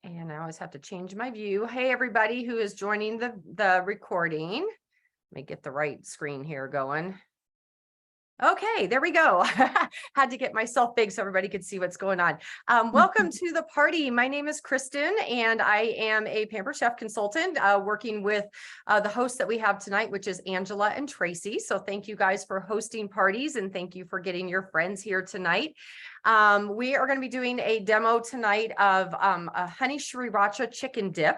And I always have to change my view. Hey, everybody who is joining the recording. Let me get the right screen here going. Okay, there we go. Had to get myself big so everybody could see what's going on. Welcome to the party. My name is Kristin, and I am a Pampered Chef consultant working with the hosts that we have tonight, which is Angela and Tracy. So thank you guys for hosting parties, and thank you for getting your friends here tonight. We are going to be doing a demo tonight of a honey Sriracha chicken dip.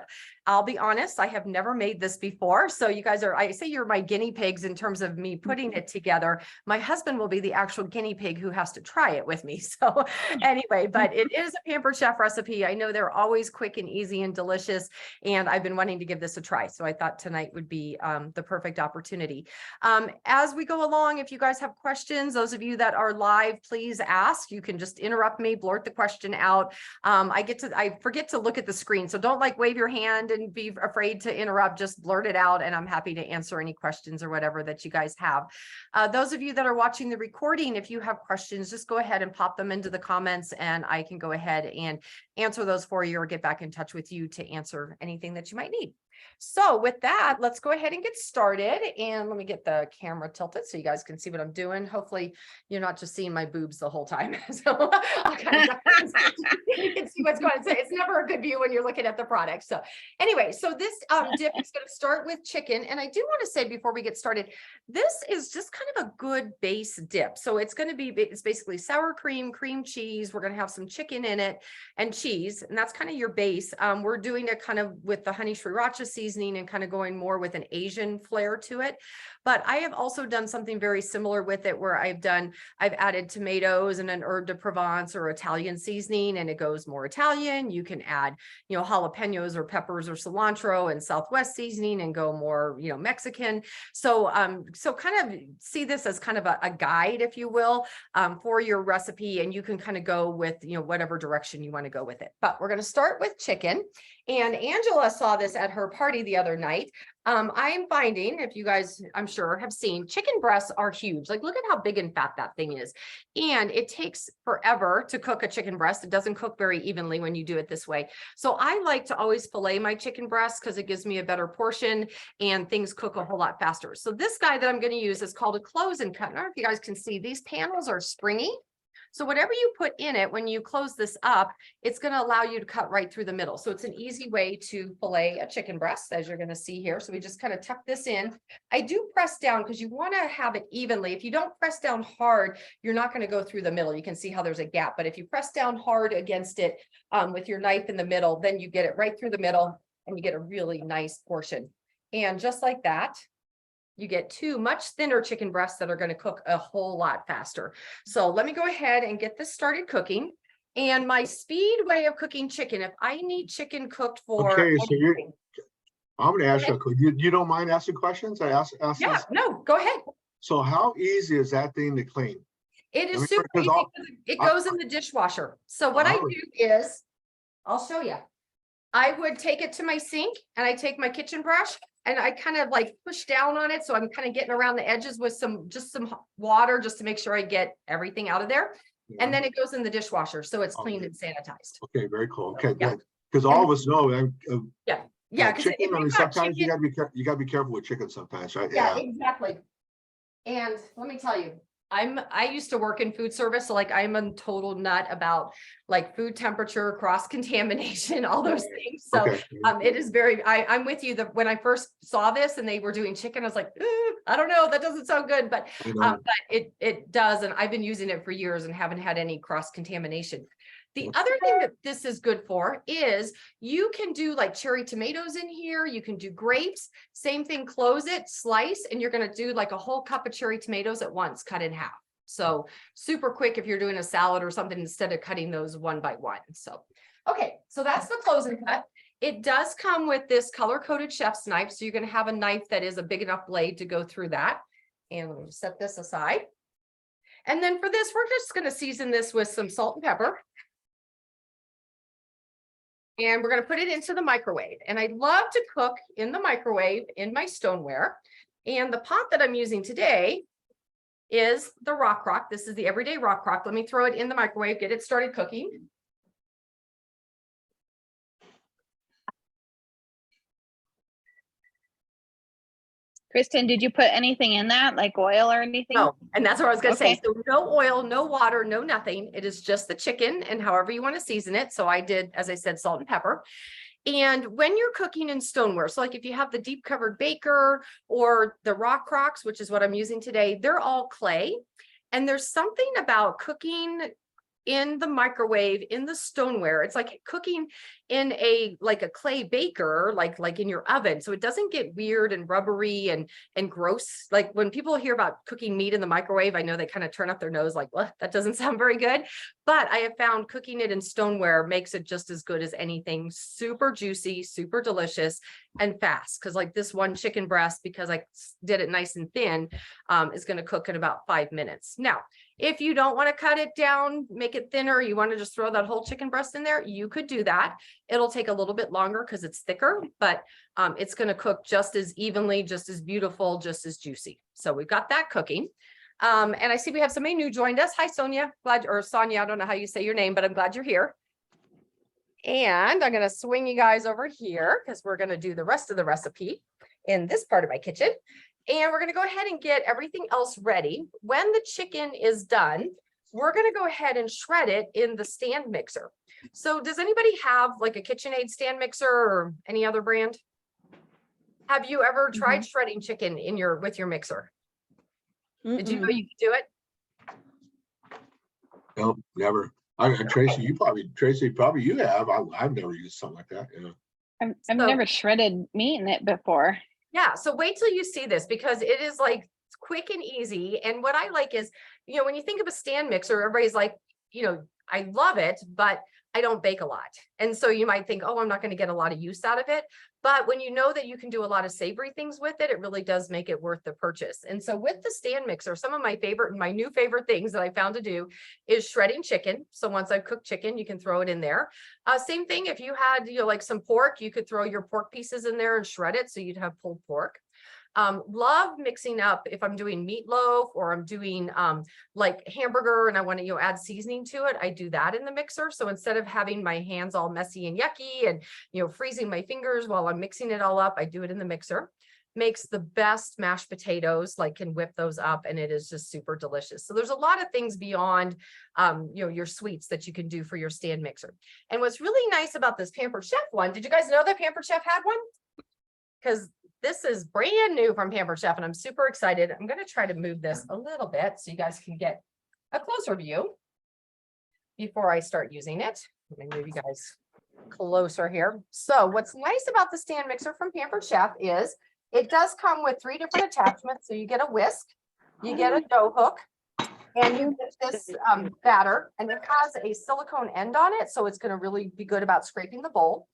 I'll be honest, I have never made this before. So you guys I say you're my guinea pigs in terms of me putting it together. My husband will be the actual guinea pig who has to try it with me. So anyway, but it is a Pampered Chef recipe. I know they're always quick and easy and delicious, and I've been wanting to give this a try. So I thought tonight would be the perfect opportunity. As we go along, if you guys have questions, those of you that are live, please ask. You can just interrupt me, blurt the question out. I forget to look at the screen. So don't wave your hand and be afraid to interrupt, just blurt it out. And I'm happy to answer any questions or whatever that you guys have. Those of you that are watching the recording, if you have questions, just go ahead and pop them into the comments and I can go ahead and answer those for you or get back in touch with you to answer anything that you might need. So with that, let's go ahead and get started. And let me get the camera tilted so you guys can see what I'm doing. Hopefully you're not just seeing my boobs the whole time. So I'll kind of you can see what's going on. It's never a good view when you're looking at the product. So anyway, so this dip is going to start with chicken. And I do want to say before we get started, this is just kind of a good base dip. So it's basically sour cream, cream cheese. We're going to have some chicken in it and cheese. And that's kind of your base. We're doing it kind of with the honey Sriracha seasoning and kind of going more with an Asian flair to it. But I have also done something very similar with it where I've added tomatoes and an herb de Provence or Italian seasoning, and it goes more Italian. You can add, jalapenos or peppers or cilantro and Southwest seasoning and go more, Mexican. So, so kind of see this as kind of a guide, if you will, for your recipe, and you can kind of go with, whatever direction you want to go with it. But we're going to start with chicken. And Angela saw this at her party the other night. I'm finding, if you guys, I'm sure, have seen, chicken breasts are huge. Look at how big and fat that thing is. And it takes forever to cook a chicken breast. It doesn't cook very evenly when you do it this way. So I like to always fillet my chicken breasts because it gives me a better portion and things cook a whole lot faster. So this guy that I'm going to use is called a close and cut. I don't know if you guys can see, these panels are springy. So whatever you put in it, when you close this up, it's going to allow you to cut right through the middle. So it's an easy way to fillet a chicken breast, as you're going to see here. So we just kind of tuck this in. I do press down because you want to have it evenly. If you don't press down hard, you're not going to go through the middle. You can see how there's a gap. But if you press down hard against it with your knife in the middle, then you get it right through the middle and you get a really nice portion. And just like that, you get two much thinner chicken breasts that are going to cook a whole lot faster. So let me go ahead and get this started cooking. And my speed way of cooking chicken, if I need chicken cooked for... Okay, so I'm going to ask you don't mind asking questions? Yeah, this? No, go ahead. So how easy is that thing to clean? It is super easy because it goes in the dishwasher. So what I do is, I'll show you. I would take it to my sink and I take my kitchen brush and I kind of push down on it. So I'm kind of getting around the edges with some water just to make sure I get everything out of there. Yeah. And then it goes in the dishwasher. So it's cleaned and sanitized. Okay, very cool. Okay, good. Because all of us know. Yeah. Chicken, sometimes you gotta be careful with chicken sometimes, right? Yeah, exactly. And let me tell you, I used to work in food service, so I'm a total nut about food temperature, cross contamination, all those things. So it is I'm with you that when I first saw this and they were doing chicken, I was like, I don't know, that doesn't sound good, but it does, and I've been using it for years and haven't had any cross contamination. The other thing that this is good for is you can do cherry tomatoes in here. You can do grapes. Same thing, close it, slice, and you're going to do a whole cup of cherry tomatoes at once, cut in half. So super quick if you're doing a salad or something instead of cutting those one by one. So, okay, so that's the close and cut. It does come with this color-coded chef's knife. So you're going to have a knife that is a big enough blade to go through that. And we'll set this aside. And then for this, we're just going to season this with some salt and pepper. And we're going to put it into the microwave. And I love to cook in the microwave in my stoneware. And the pot that I'm using today is the Rock Crock. This is the Everyday Rock Crock. Let me throw it in the microwave, get it started cooking. Kristen, did you put anything in that, like oil or anything? No, and that's what I was gonna say. Okay. So no oil, no water, no nothing. It is just the chicken and however you want to season it. So I did, as I said, salt and pepper. And when you're cooking in stoneware, so like if you have the deep covered baker or the rock crocks, which is what I'm using today, they're all clay. And there's something about cooking in the microwave, in the stoneware. It's like cooking in a clay baker, like in your oven. So it doesn't get weird and rubbery and gross. Like when people hear about cooking meat in the microwave, I know they kind of turn up their nose like, well, that doesn't sound very good. But I have found cooking it in stoneware makes it just as good as anything. Super juicy, super delicious, and fast. Because like this one chicken breast, because I did it nice and thin, is going to cook in about 5 minutes. Now, if you don't want to cut it down, make it thinner, you want to just throw that whole chicken breast in there, you could do that. It'll take a little bit longer because it's thicker, but it's going to cook just as evenly, just as beautiful, just as juicy. So we've got that cooking. And I see we have somebody new joined us. Hi, Sonia. Or Sonia, I don't know how you say your name, but I'm glad you're here. And I'm going to swing you guys over here because we're going to do the rest of the recipe in this part of my kitchen. And we're going to go ahead and get everything else ready. When the chicken is done, we're going to go ahead and shred it in the stand mixer. So does anybody have like a KitchenAid stand mixer or any other brand? Have you ever tried shredding chicken in with your mixer? Did you know you could do it? No, never. Tracy, probably you have. I've never used something like that. Yeah. I've never shredded meat in it before. Yeah, so wait till you see this because it is like quick and easy. And what I like is, when you think of a stand mixer, everybody's like, I love it, but I don't bake a lot. And so you might think, oh, I'm not going to get a lot of use out of it. But when you know that you can do a lot of savory things with it, it really does make it worth the purchase. And so with the stand mixer, some of my new favorite things that I found to do is shredding chicken. So once I've cooked chicken, you can throw it in there. Same thing, if you had, like some pork, you could throw your pork pieces in there and shred it. So you'd have pulled pork. Love mixing up if I'm doing meatloaf or I'm doing like hamburger and I want to add seasoning to it. I do that in the mixer. So instead of having my hands all messy and yucky and freezing my fingers while I'm mixing it all up, I do it in the mixer. Makes the best mashed potatoes, like can whip those up and it is just super delicious. So there's a lot of things beyond your sweets that you can do for your stand mixer. And what's really nice about this Pampered Chef one, did you guys know that Pampered Chef had one? Because this is brand new from Pampered Chef and I'm super excited. I'm going to try to move this a little bit so you guys can get a closer view before I start using it. Let me move you guys closer here. So what's nice about the stand mixer from Pampered Chef is it does come with 3 different attachments. So you get a whisk, you get a dough hook, and you get this batter, and it has a silicone end on it. So it's going to really be good about scraping the bowl.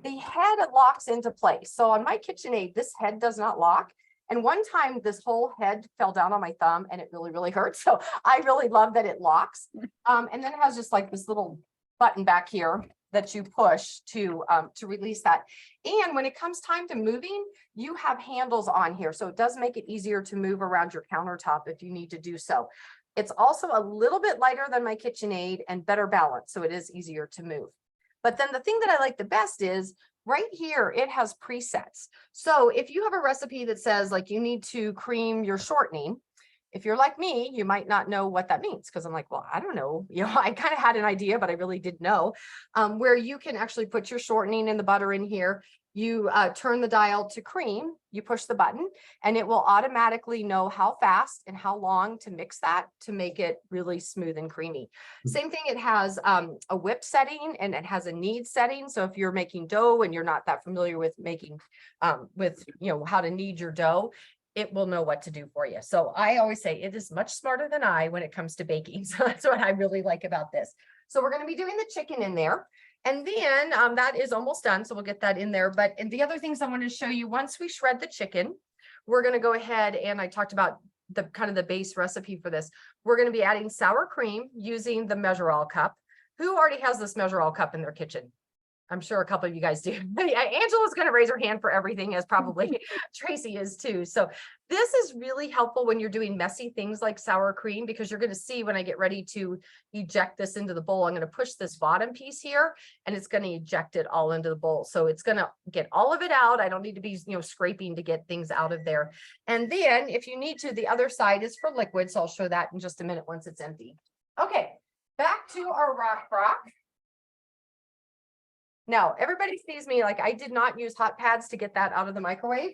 The head locks into place. So on my KitchenAid, this head does not lock. And one time this whole head fell down on my thumb and it really, really hurt. So I really love that it locks. And then it has just like this little button back here that you push to release that. And when it comes time to moving, you have handles on here. So it does make it easier to move around your countertop if you need to do so. It's also a little bit lighter than my KitchenAid and better balanced. So it is easier to move. But then the thing that I like the best is right here, it has presets. So if you have a recipe that says like you need to cream your shortening, if you're like me, you might not know what that means because I'm like, well, I don't know. I kind of had an idea, but I really didn't know where you can actually put your shortening and the butter in here. You turn the dial to cream, you push the button, and it will automatically know how fast and how long to mix that to make it really smooth and creamy. Same thing, it has a whip setting and it has a knead setting. So if you're making dough and you're not that familiar with making, how to knead your dough, it will know what to do for you. So I always say it is much smarter than I when it comes to baking. So that's what I really like about this. So we're going to be doing the chicken in there. And then that is almost done. So we'll get that in there. But the other things I want to show you, once we shred the chicken, we're going to go ahead and I talked about the kind of the base recipe for this. We're going to be adding sour cream using the measure all cup. Who already has this measure all cup in their kitchen? I'm sure a couple of you guys do. Angela's going to raise her hand for everything, as probably Tracy is too. So this is really helpful when you're doing messy things like sour cream, because you're going to see when I get ready to eject this into the bowl, I'm going to push this bottom piece here and it's going to eject it all into the bowl. So it's going to get all of it out. I don't need to be, scraping to get things out of there. And then if you need to, the other side is for liquid. So I'll show that in just a minute once it's empty. Okay, back to our rock crock. Now, everybody sees me like I did not use hot pads to get that out of the microwave.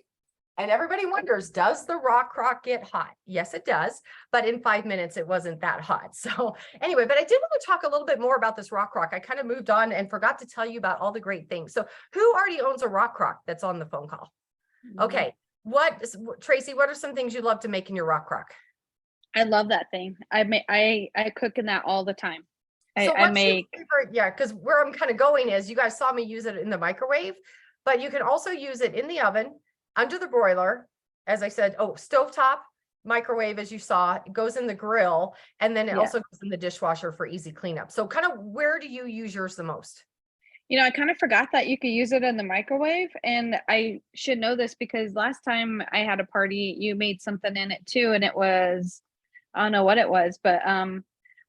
And everybody wonders, does the rock crock get hot? Yes, it does. But in 5 minutes, it wasn't that hot. So anyway, but I did want to talk a little bit more about this rock crock. I kind of moved on and forgot to tell you about all the great things. So who already owns a rock crock that's on the phone call? Okay. Tracy, what are some things you love to make in your rock crock? I love that thing. I cook in that all the time. So I make, yeah, because where I'm kind of going is you guys saw me use it in the microwave, but you can also use it in the oven, under the broiler, as I said, stovetop, microwave, as you saw, it goes in the grill, and then it also goes in the dishwasher for easy cleanup. So kind of where do you use yours the most? I kind of forgot that you could use it in the microwave, and I should know this because last time I had a party, you made something in it too, and it was, I don't know what it was, but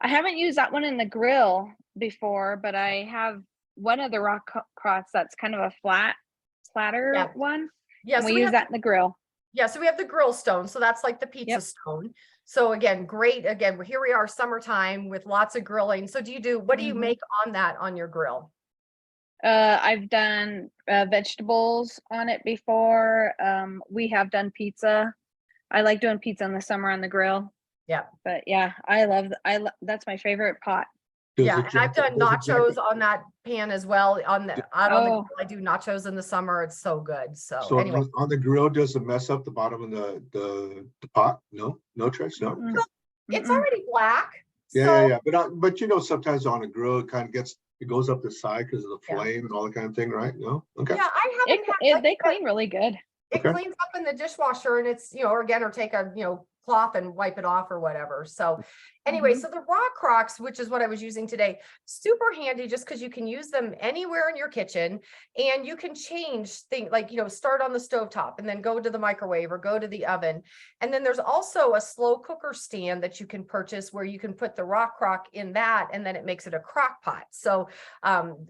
I haven't used that one in the grill before, but I have one of the rock crocks that's kind of a flatter one. Yeah, and so we use that in the grill. Yeah, so we have the grill stone. So that's like the pizza stone. So again, great. Again, here we are summertime with lots of grilling. So what do you make on that on your grill? I've done vegetables on it before. We have done pizza. I like doing pizza in the summer on the grill. Yeah. But yeah, that's my favorite pot. Yeah, and I've done nachos on that pan as well. Out on the grill, I do nachos in the summer. It's so good. So anyway, on the grill, does it mess up the bottom of the pot? No, Trish, no. Mm-mm. It's already black. Yeah. But sometimes on a grill, it goes up the side because of the flame and all that kind of thing, right? No, okay. Yeah, I haven't. They clean really good. It cleans up in the dishwasher, and it's or take a cloth and wipe it off or whatever. So anyway, so the rock crocks, which is what I was using today, super handy just because you can use them anywhere in your kitchen, and you can change things like start on the stovetop and then go to the microwave or go to the oven. And then there's also a slow cooker stand that you can purchase where you can put the rock crock in that, and then it makes it a crock pot. So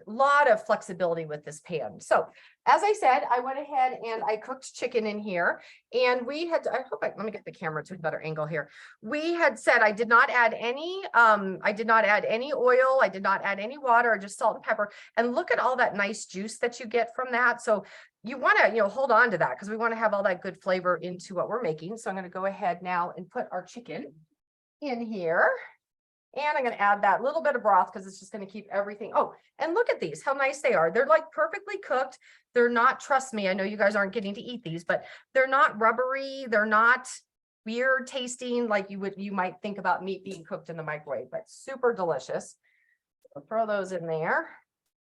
lot of flexibility with this pan. So as I said, I went ahead and I cooked chicken in here, and let me get the camera to a better angle here. We had said I did not add any oil, I did not add any water, just salt and pepper. And look at all that nice juice that you get from that. So you want to, hold on to that because we want to have all that good flavor into what we're making. So I'm going to go ahead now and put our chicken in here. And I'm going to add that little bit of broth because it's just going to keep everything. Oh, and look at these, how nice they are. They're like perfectly cooked. They're not, trust me, I know you guys aren't getting to eat these, but they're not rubbery. They're not weird tasting like you might think about meat being cooked in the microwave, but super delicious. I'll throw those in there.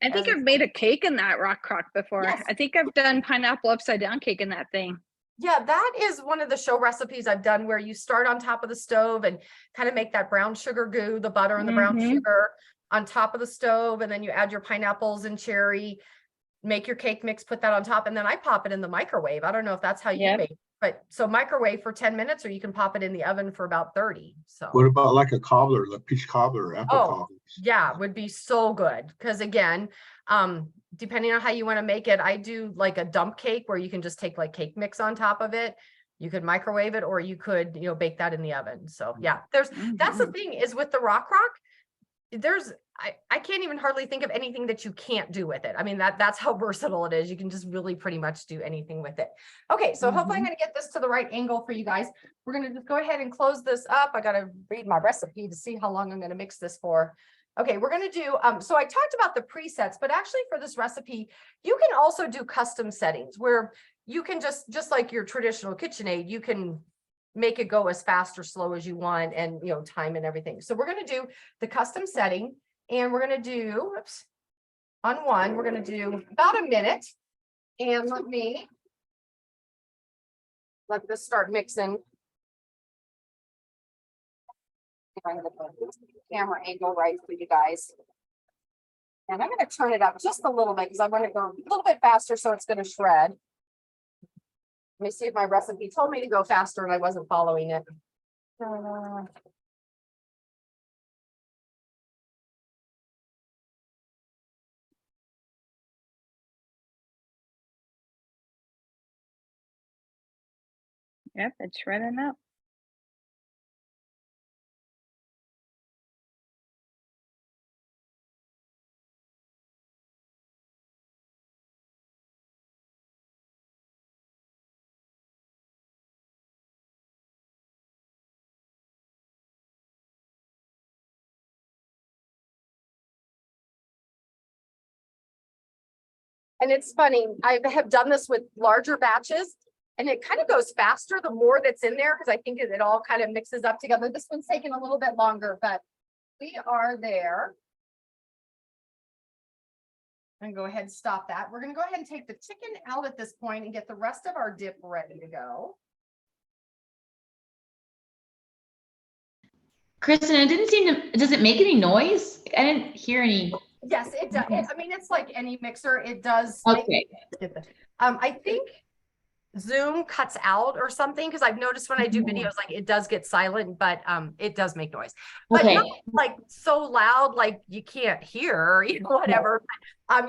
I think I've made a cake in that rock crock before. Yes. I think I've done pineapple upside down cake in that thing. Yeah, that is one of the show recipes I've done where you start on top of the stove and kind of make that brown sugar goo, the butter and the brown sugar on top of the stove. And then you add your pineapples and cherry, make your cake mix, put that on top. And then I pop it in the microwave. I don't know if that's how you make it, but so microwave for 10 minutes, or you can pop it in the oven for about 30. So what about like a cobbler, like peach cobbler, apple cobbler? Yeah, would be so good. Because again, depending on how you want to make it, I do like a dump cake where you can just take like cake mix on top of it. You could microwave it, or you could, bake that in the oven. So yeah, that's the thing is with the rock crock, I can't even hardly think of anything that you can't do with it. I mean, that's how versatile it is. You can just really pretty much do anything with it. Okay, so hopefully I'm going to get this to the right angle for you guys. We're going to just go ahead and close this up. I got to read my recipe to see how long I'm going to mix this for. Okay, we're going to do, so I talked about the presets, but actually for this recipe, you can also do custom settings where you can just like your traditional KitchenAid, you can make it go as fast or slow as you want, and time and everything. So we're going to do the custom setting, and we're going to do, on one, we're going to do about a minute, and let this start mixing. I'm going to put the camera angle right for you guys. And I'm going to turn it up just a little bit because I want to go a little bit faster so it's going to shred. Let me see if my recipe told me to go faster and I wasn't following it. Yep, it's shredding up. And it's funny, I have done this with larger batches and it kind of goes faster the more that's in there because I think it all kind of mixes up together. This one's taking a little bit longer, but we are there. And go ahead and stop that. We're going to go ahead and take the chicken out at this point and get the rest of our dip ready to go. Kristen, it didn't seem to, does it make any noise? I didn't hear any. Yes, it does. I mean, it's like any mixer. It does. Okay. I think Zoom cuts out or something because I've noticed when I do videos, like it does get silent, but it does make noise. But Okay. not like so loud, like you can't hear, whatever.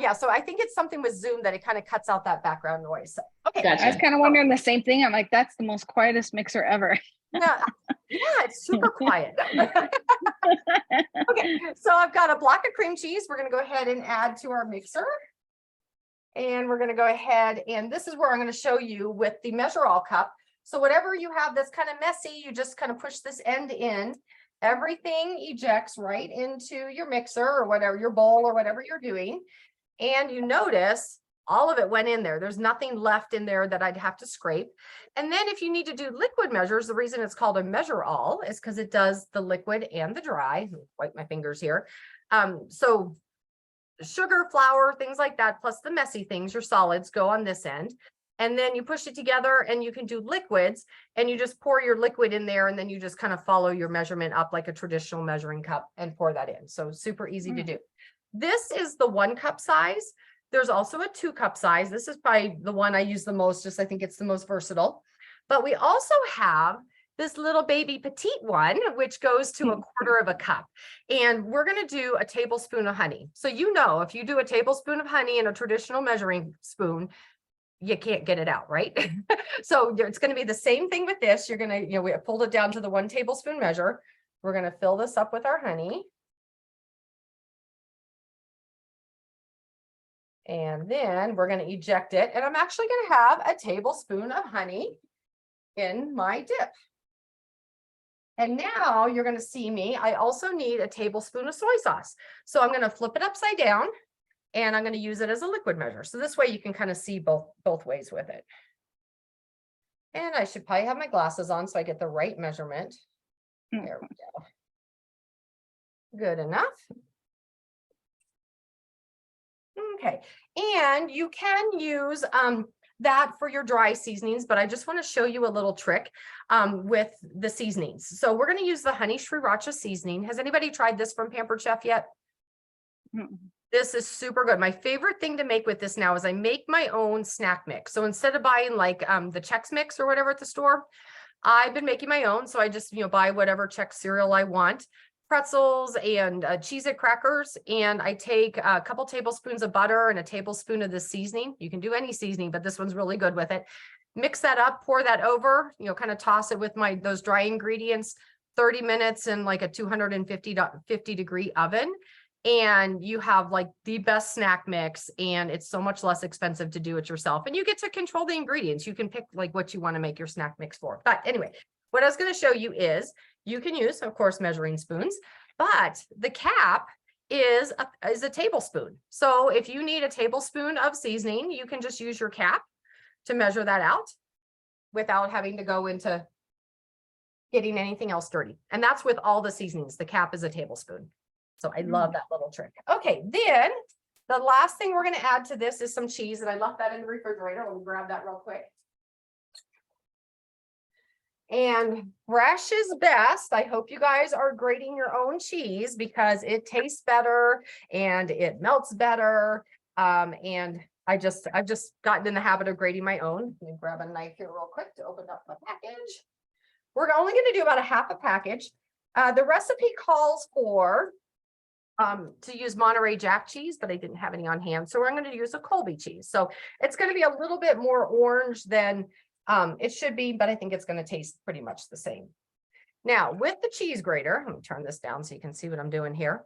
Yeah, so I think it's something with Zoom that it kind of cuts out that background noise. So, okay. Gotcha. I was kind of wondering the same thing. I'm like, that's the most quietest mixer ever. Yeah, it's super quiet. Okay, so I've got a block of cream cheese. We're going to go ahead and add to our mixer. And we're going to go ahead, and this is where I'm going to show you with the measure all cup. So whatever you have that's kind of messy, you just kind of push this end in. Everything ejects right into your mixer or whatever, your bowl or whatever you're doing. And you notice all of it went in there. There's nothing left in there that I'd have to scrape. And then if you need to do liquid measures, the reason it's called a measure all is because it does the liquid and the dry. Wipe my fingers here. So sugar, flour, things like that, plus the messy things, your solids go on this end. And then you push it together and you can do liquids and you just pour your liquid in there and then you just kind of follow your measurement up like a traditional measuring cup and pour that in. So super easy to do. This is the 1 cup size. There's also a 2 cup size. This is probably the one I use the most, just I think it's the most versatile. But we also have this little baby petite one, which goes to a 1/4 of a cup. And we're going to do a tablespoon of honey. So, if you do a tablespoon of honey in a traditional measuring spoon, you can't get it out, right? So it's going to be the same thing with this. You're going to, we pulled it down to the 1 tablespoon measure. We're going to fill this up with our honey. And then we're going to eject it. And I'm actually going to have a tablespoon of honey in my dip. And now you're going to see me. I also need a tablespoon of soy sauce. So I'm going to flip it upside down and I'm going to use it as a liquid measure. So this way you can kind of see both ways with it. And I should probably have my glasses on so I get the right measurement. There we go. Good enough. Okay, and you can use that for your dry seasonings, but I just want to show you a little trick with the seasonings. So we're going to use the honey Sriracha seasoning. Has anybody tried this from Pampered Chef yet? This is super good. My favorite thing to make with this now is I make my own snack mix. So instead of buying like the Chex Mix or whatever at the store, I've been making my own. So I just, buy whatever Chex cereal I want. Pretzels and Cheez-It crackers, and I take a couple tablespoons of butter and a tablespoon of the seasoning. You can do any seasoning, but this one's really good with it. Mix that up, pour that over, kind of toss it with those dry ingredients, 30 minutes in like a 250 degree oven. And you have like the best snack mix, and it's so much less expensive to do it yourself. And you get to control the ingredients. You can pick like what you want to make your snack mix for. But anyway, what I was going to show you is you can use, of course, measuring spoons, but the cap is a tablespoon. So if you need a tablespoon of seasoning, you can just use your cap to measure that out without having to go into getting anything else dirty. And that's with all the seasonings. The cap is a tablespoon. So I love that little trick. Okay, then the last thing we're going to add to this is some cheese, and I left that in the refrigerator. Let me grab that real quick. And fresh is best. I hope you guys are grating your own cheese because it tastes better and it melts better. And I've just gotten in the habit of grating my own. Let me grab a knife here real quick to open up the package. We're only going to do about a half a package. The recipe calls for to use Monterey Jack cheese, but I didn't have any on hand. So I'm going to use a Colby cheese. So it's going to be a little bit more orange than it should be, but I think it's going to taste pretty much the same. Now with the cheese grater, let me turn this down so you can see what I'm doing here.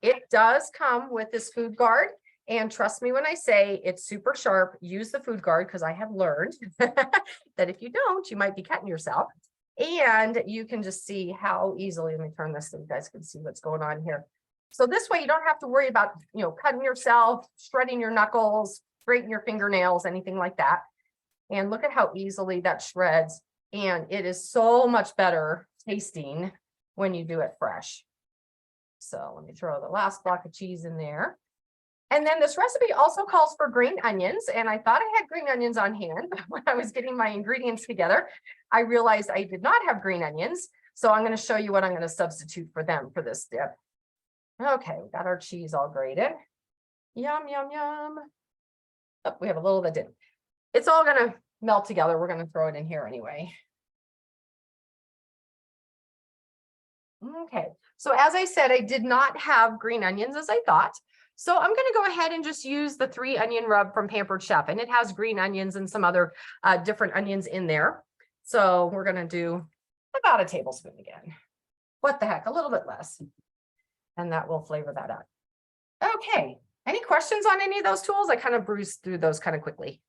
It does come with this food guard. And trust me when I say it's super sharp, use the food guard because I have learned that if you don't, you might be cutting yourself. And you can just see how easily, let me turn this so you guys can see what's going on here. So this way you don't have to worry about, cutting yourself, shredding your knuckles, grating your fingernails, anything like that. And look at how easily that shreds. And it is so much better tasting when you do it fresh. So let me throw the last block of cheese in there. And then this recipe also calls for green onions. And I thought I had green onions on hand, but when I was getting my ingredients together, I realized I did not have green onions. So I'm going to show you what I'm going to substitute for them for this dip. Okay, we got our cheese all grated. Yum, yum, yum. Oh, we have a little that didn't. It's all going to melt together. We're going to throw it in here anyway. Okay, so as I said, I did not have green onions as I thought. So I'm going to go ahead and just use the 3 onion rub from Pampered Chef, and it has green onions and some other different onions in there. So we're going to do about a tablespoon again. What the heck, a little bit less. And that will flavor that up. Okay, any questions on any of those tools? I kind of breezed through those kind of quickly.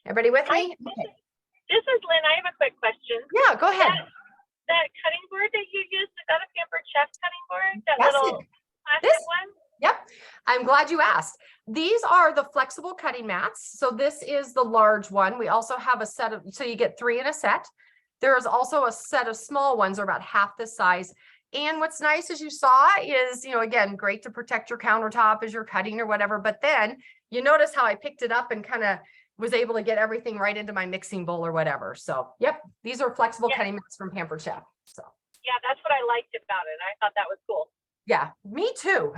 Everybody with me? Okay. This is Lynn. I have a quick question. Yeah, go ahead. That cutting board that you used, is that a Pampered Chef cutting board? That Yes, little plastic one? Yep, I'm glad you asked. These are the flexible cutting mats. So this is the large one. We also have a set of, so you get 3 in a set. There is also a set of small ones, or about half the size. And what's nice, as you saw, is, again, great to protect your countertop as you're cutting or whatever. But then you notice how I picked it up and kind of was able to get everything right into my mixing bowl or whatever. So, yep, these are flexible cutting mats from Pampered Chef. So, yeah, that's what I liked about it. I thought that was cool. yeah, me too.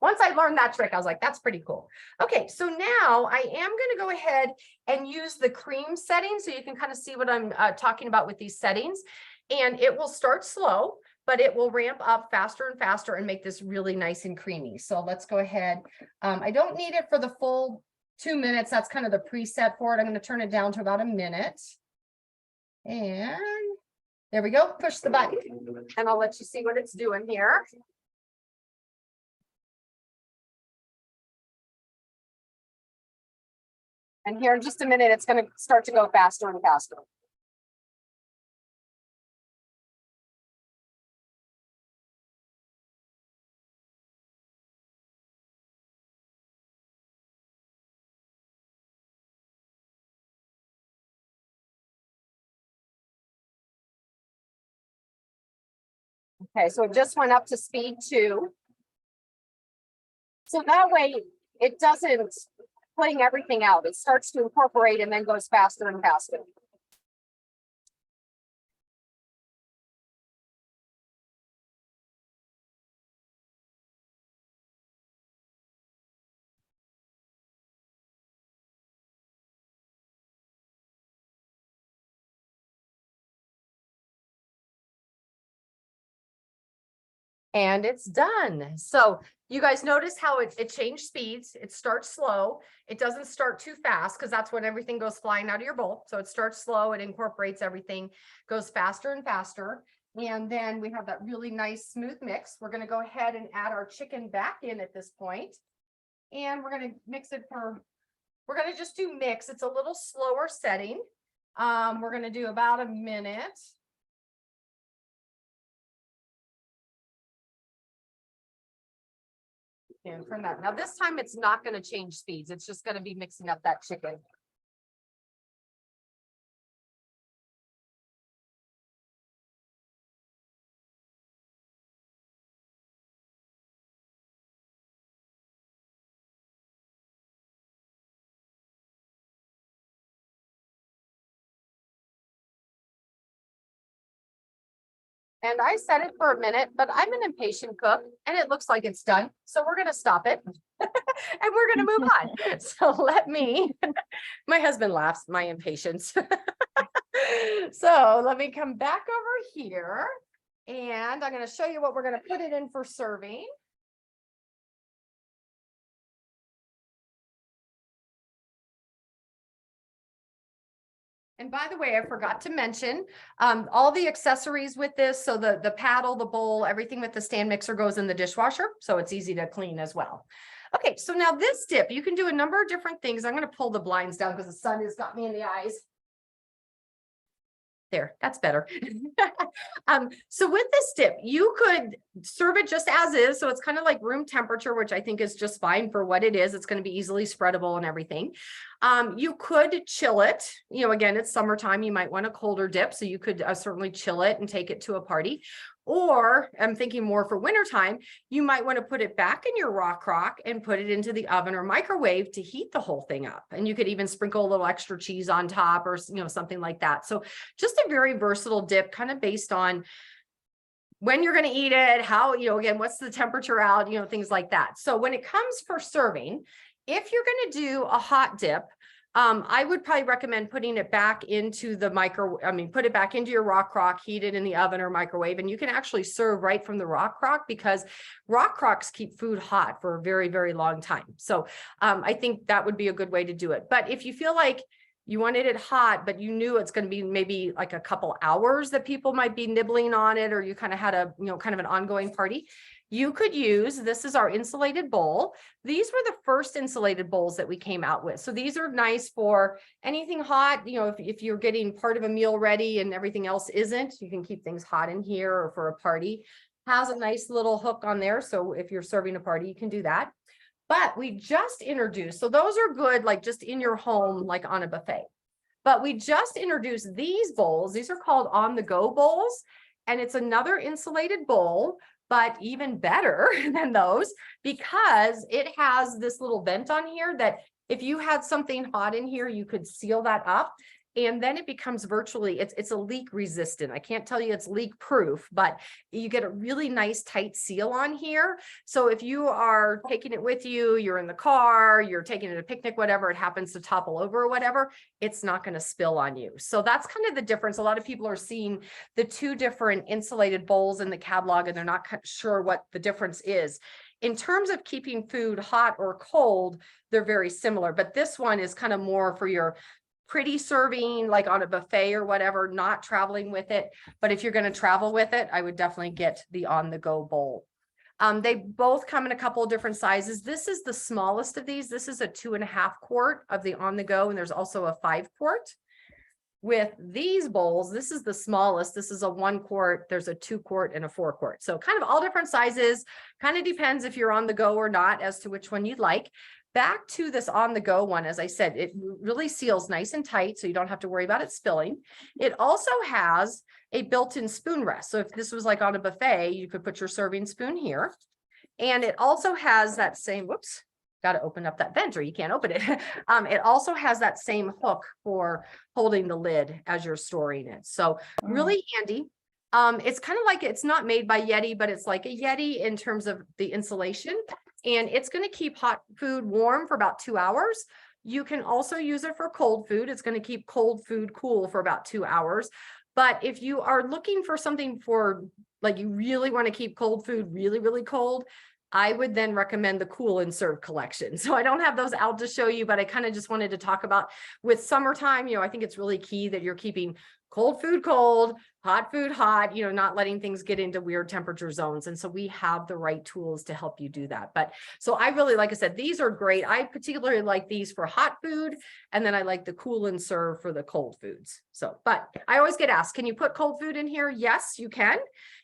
Once I learned that trick, I was like, that's pretty cool. Okay, so now I am going to go ahead and use the cream setting so you can kind of see what I'm talking about with these settings. And it will start slow, but it will ramp up faster and faster and make this really nice and creamy. So let's go ahead. I don't need it for the full 2 minutes. That's kind of the preset for it. I'm going to turn it down to about a minute. And there we go. Push the button and I'll let you see what it's doing here. And here in just a minute, it's going to start to go faster and faster. Okay, so it just went up to speed 2. So that way it doesn't playing everything out. It starts to incorporate and then goes faster and faster. And it's done. So you guys notice how it changed speeds. It starts slow. It doesn't start too fast because that's when everything goes flying out of your bowl. So it starts slow. It incorporates everything, goes faster and faster. And then we have that really nice smooth mix. We're going to go ahead and add our chicken back in at this point. And we're going to mix it we're going to just do mix. It's a little slower setting. We're going to do about a minute. And turn that. Now this time it's not going to change speeds. It's just going to be mixing up that chicken. And I set it for a minute, but I'm an impatient cook and it looks like it's done. So we're going to stop it and we're going to move on. So let me, my husband laughs, my impatience. So let me come back over here and I'm going to show you what we're going to put it in for serving. And by the way, I forgot to mention, all the accessories with this. So the paddle, the bowl, everything with the stand mixer goes in the dishwasher. So it's easy to clean as well. Okay, so now this dip, you can do a number of different things. I'm going to pull the blinds down because the sun has got me in the eyes. There, that's better. So with this dip, you could serve it just as is. So it's kind of like room temperature, which I think is just fine for what it is. It's going to be easily spreadable and everything. You could chill it. You know, again, it's summertime. You might want a colder dip. So you could certainly chill it and take it to a party. Or I'm thinking more for wintertime, you might want to put it back in your raw crock and put it into the oven or microwave to heat the whole thing up. And you could even sprinkle a little extra cheese on top or, you know, something like that. So just a very versatile dip, kind of based on when you're going to eat it, how, you know, again, what's the temperature out, you know, things like that. So when it comes for serving, if you're going to do a hot dip, I would probably recommend putting it back into the put it back into your raw crock, heat it in the oven or microwave, and you can actually serve right from the raw crock because raw crocks keep food hot for a very, very long time. So I think that would be a good way to do it. But if you feel like you wanted it hot, but you knew it's going to be maybe like a couple hours that people might be nibbling on it, or you kind of had a, you know, kind of an ongoing party, you could use, this is our insulated bowl. These were the first insulated bowls that we came out with. So these are nice for anything hot. You know, if you're getting part of a meal ready and everything else isn't, you can keep things hot in here or for a party. Has a nice little hook on there. So if you're serving a party, you can do that. But we just introduced, so those are good, like just in your home, like on a buffet. But we just introduced these bowls. These are called on-the-go bowls. And it's another insulated bowl, but even better than those because it has this little vent on here that if you had something hot in here, you could seal that up. And then it becomes virtually, it's a leak resistant. I can't tell you it's leak proof, but you get a really nice tight seal on here. So if you are taking it with you, you're in the car, you're taking it to a picnic, whatever, it happens to topple over or whatever, it's not going to spill on you. So that's kind of the difference. A lot of people are seeing the two different insulated bowls in the catalog and they're not sure what the difference is. In terms of keeping food hot or cold, they're very similar, but this one is kind of more for your pretty serving, like on a buffet or whatever, not traveling with it. But if you're going to travel with it, I would definitely get the on-the-go bowl. They both come in a couple of different sizes. This is the smallest of these. This is a 2.5 quart of the on-the-go, and there's also a 5 quart. With these bowls, this is the smallest. This is a 1 quart. There's a 2 quart and a 4 quart. So kind of all different sizes. Kind of depends if you're on the go or not as to which one you'd like. Back to this on-the-go one, as I said, it really seals nice and tight, so you don't have to worry about it spilling. It also has a built-in spoon rest. So if this was like on a buffet, you could put your serving spoon here. And it also has that same, whoops, got to open up that vent or you can't open it. It also has that same hook for holding the lid as you're storing it. So really handy. It's kind of like, it's not made by Yeti, but it's like a Yeti in terms of the insulation. And it's going to keep hot food warm for about 2 hours. You can also use it for cold food. It's going to keep cold food cool for about 2 hours. But if you are looking for something for, like, you really want to keep cold food really, really cold, I would then recommend the Cool and Serve collection. So I don't have those out to show you, but I kind of just wanted to talk about with summertime, you know, I think it's really key that you're keeping cold food cold, hot food hot, you know, not letting things get into weird temperature zones. And so we have the right tools to help you do that. But so I really, like I said, these are great. I particularly like these for hot food. And then I like the Cool and Serve for the cold foods. So, but I always get asked, can you put cold food in here? Yes, you can.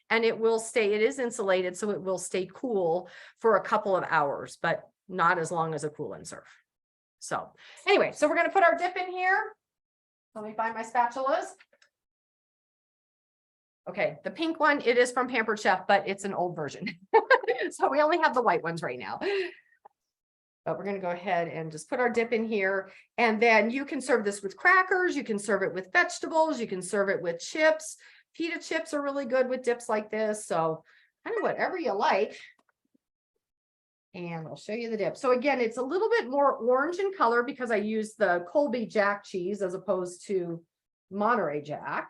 And it will stay, it is insulated, so it will stay cool for a couple of hours, but not as long as a Cool and Serve. So anyway, so we're going to put our dip in here. Let me find my spatulas. Okay, the pink one, it is from Pampered Chef, but it's an old version. So we only have the white ones right now. But we're going to go ahead and just put our dip in here. And then you can serve this with crackers. You can serve it with vegetables. You can serve it with chips. Pita chips are really good with dips like this. So kind of whatever you like. And I'll show you the dip. So again, it's a little bit more orange in color because I use the Colby Jack cheese as opposed to Monterey Jack.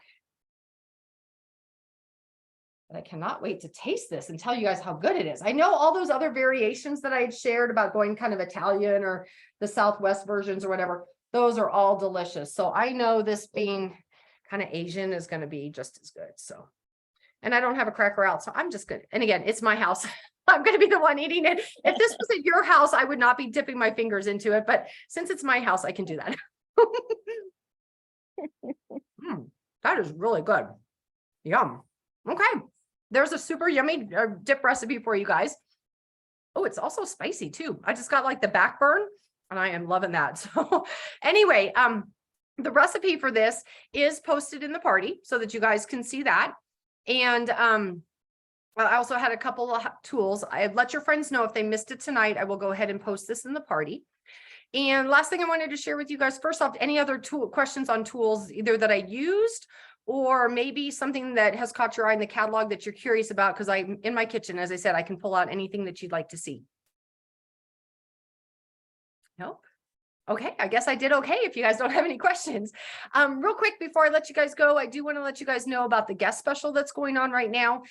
But I cannot wait to taste this and tell you guys how good it is. I know all those other variations that I had shared about going kind of Italian or the Southwest versions or whatever, those are all delicious. So I know this being kind of Asian is going to be just as good. So, and I don't have a cracker out, so I'm just good. And again, it's my house. I'm going to be the one eating it. If this was at your house, I would not be dipping my fingers into it. But since it's my house, I can do that. That is really good. Yum. Okay. There's a super yummy dip recipe for you guys. Oh, it's also spicy too. I just got like the back burn and I am loving that. So anyway, the recipe for this is posted in the party so that you guys can see that. And I also had a couple of tools. I let your friends know if they missed it tonight, I will go ahead and post this in the party. And last thing I wanted to share with you guys, first off, any other questions on tools, either that I used or maybe something that has caught your eye in the catalog that you're curious about, because I'm in my kitchen, as I said, I can pull out anything that you'd like to see. Nope. Okay, I guess I did okay if you guys don't have any questions. Real quick, before I let you guys go, I do want to let you guys know about the guest special that's going on right now.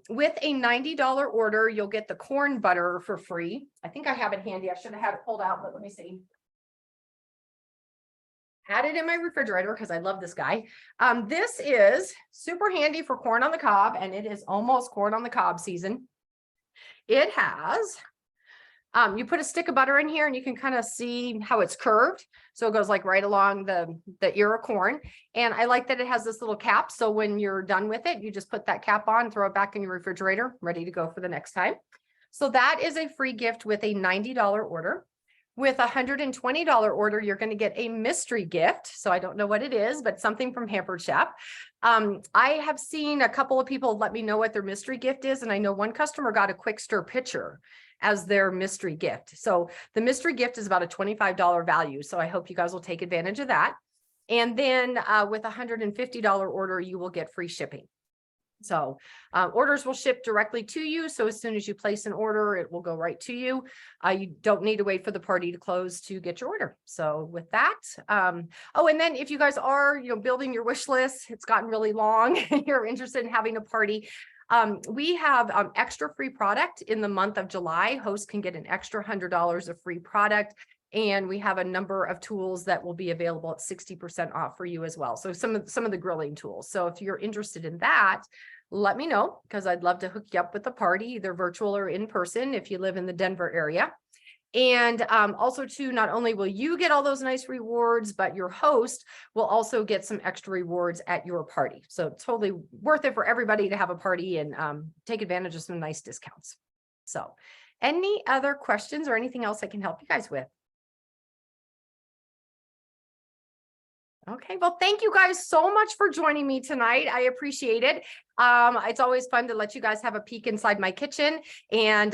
With a $90 order, you'll get the corn butter for free. I think I have it handy. I should have had it pulled out, but let me see. Had it in my refrigerator because I love this guy. This is super handy for corn on the cob, and it is almost corn on the cob season. It has you put a stick of butter in here and you can kind of see how it's curved. So it goes like right along the ear of corn. And I like that it has this little cap. So when you're done with it, you just put that cap on, throw it back in your refrigerator, ready to go for the next time. So that is a free gift with a $90 order. With a $120 order, you're going to get a mystery gift. So I don't know what it is, but something from Pampered Chef. I have seen a couple of people let me know what their mystery gift is. And I know one customer got a quick stir pitcher as their mystery gift. So the mystery gift is about a $25 value. So I hope you guys will take advantage of that. And then with a $150 order, you will get free shipping. So orders will ship directly to you. So as soon as you place an order, it will go right to you. You don't need to wait for the party to close to get your order. So with that, oh, and then if you guys are, building your wish list, it's gotten really long and you're interested in having a party. We have extra free product in the month of July. Hosts can get an extra $100 of free product. And we have a number of tools that will be available at 60% off for you as well. So some of the grilling tools. So if you're interested in that, let me know, because I'd love to hook you up with the party, either virtual or in person if you live in the Denver area. And also too, not only will you get all those nice rewards, but your host will also get some extra rewards at your party. So totally worth it for everybody to have a party and take advantage of some nice discounts. So any other questions or anything else I can help you guys with? Okay, well, thank you guys so much for joining me tonight. I appreciate it. It's always fun to let you guys have a peek inside my kitchen. And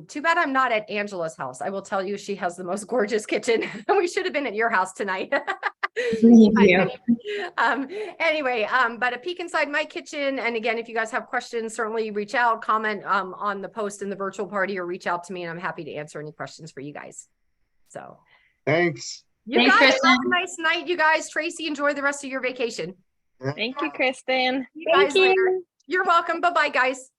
too bad I'm not at Angela's house. I will tell you, she has the most gorgeous kitchen. We should have been at your house tonight. Anyway, but a peek inside my kitchen. And again, if you guys have questions, certainly reach out, comment on the post in the virtual party, or reach out to me, and I'm happy to answer any questions for you guys. So thanks. You Thanks, guys Kristin. have a nice night, you guys. Tracy, enjoy the rest of your vacation. Thank you, Kristin. See you guys later. You're welcome. Bye-bye, guys.